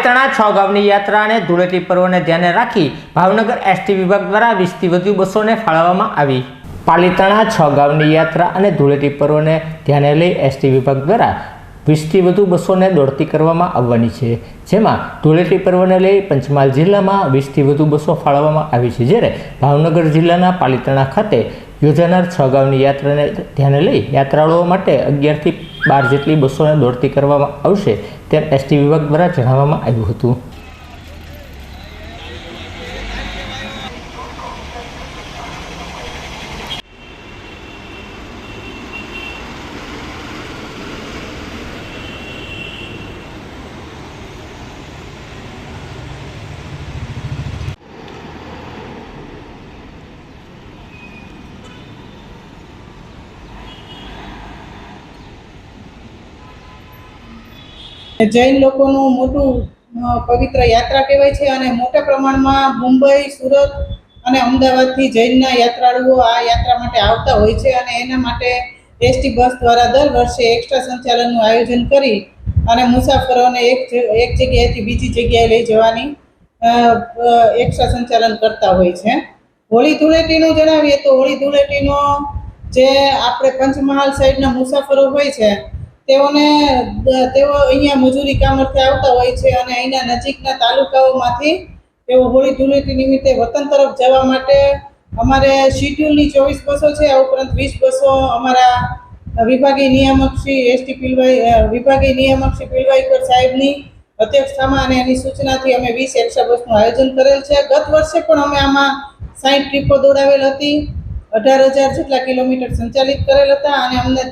પાલીતાણા 6 ગામની યાત્રા અને ધૂળેટી પર્વને ધ્યાને રાખી ભાવનગર એસટી વિભાગ દ્વારા 20 થી વધુ બસોને ફાળવવામાં આવી। પાલીતાણા 6 ગામની યાત્રા અને ધૂળેટી પર્વને ધ્યાને લઈ એસટી વિભાગ દ્વારા 20 થી વધુ બસોને દોડતી કરવામાં આવવાની છે, જેમાં ધૂળેટી પર્વને લઈ પંચમહાલ જિલ્લામાં 20 થી વધુ બસો ફાળવવામાં આવી છે, જ્યારે ભાવનગર જિલ્લાના પાલીતાણા ખાતે યોજાનાર 6 ગામની યાત્રાને ધ્યાને લઈ યાત્રાળુઓ માટે 11 થી 12 જેટલી બસોને દોડતી કરવામાં આવશે તેમ એસટી વિભાગ દ્વારા જણાવવામાં આવ્યું હતું। જૈન લોકોનું મોટું પવિત્ર યાત્રા કહેવાય છે અને મોટા પ્રમાણમાં મુંબઈ, સુરત અને અમદાવાદથી જૈનના યાત્રાળુઓ આ યાત્રા માટે આવતા હોય છે અને એના માટે એસટી બસ દ્વારા દર વર્ષે એક્સ્ટ્રા સંચાલનનું આયોજન કરી અને મુસાફરોને એક જગ્યાએથી બીજી જગ્યાએ લઈ જવાની એક્સ્ટ્રા સંચાલન કરતા હોય છે। હોળી ધૂળેટીનું જણાવીએ તો હોળી ધૂળેટીનો જે આપણે પંચમહાલ સાઈડના મુસાફરો હોય છે તેઓ અહીંયા મજૂરી કામ અર્થે આવતા હોય છે અને અહીંના નજીકના તાલુકાઓમાંથી તેઓ હોળી ધૂળેટી નિમિત્તે વતન તરફ જવા માટે અમારે શિડ્યુલની 24 બસો છે, આ ઉપરાંત 20 બસો અમારા વિભાગીય નિયામક શ્રી વિભાગીય નિયામક શ્રી પિલવાઈકર સાહેબની અધ્યક્ષતામાં અને એની સૂચનાથી અમે 20 એક્સ્ટ્રા બસનું આયોજન કરેલ છે। ગત વર્ષે પણ અમે આમાં 60 ટ્રીપો દોડાવેલ હતી, 18,000 જેટલા કિલોમીટર સંચાલિત કરેલ હતા અને અમને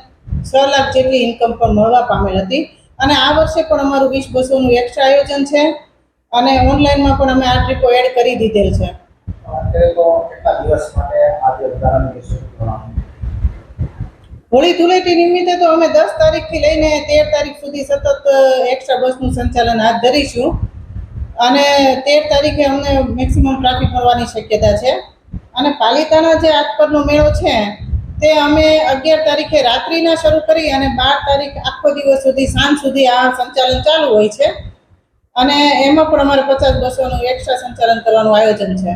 6 લાખ જેટલી ઇન્કમ પણ મળવા પામેલ હતી અને આ વર્ષે પણ અમારું 20 બસોનું એક્સ્ટ્રા આયોજન છે અને ઓનલાઈનમાં પણ અમે આ ટ્રીપો એડ કરી દીધેલ છે। હોળી ધૂળેટી નિમિત્તે તો અમે 10 તારીખથી લઈને 13 તારીખ સુધી સતત એક્સ્ટ્રા બસનું સંચાલન હાથ ધરીશું અને 13 તારીખે અમને મેક્સિમમ ટ્રાફિક મળવાની શક્યતા છે અને પાલીતાણા જે આજપરનો મેળો છે તે અમે 11 તારીખે રાત્રિના શરૂ કરી અને 12 તારીખ આખો દિવસ સુધી સાંજ સુધી આ સંચાલન ચાલુ હોય છે અને એમાં પણ અમારે 50 બસોનું એક્સ્ટ્રા સંચાલન કરવાનું આયોજન છે।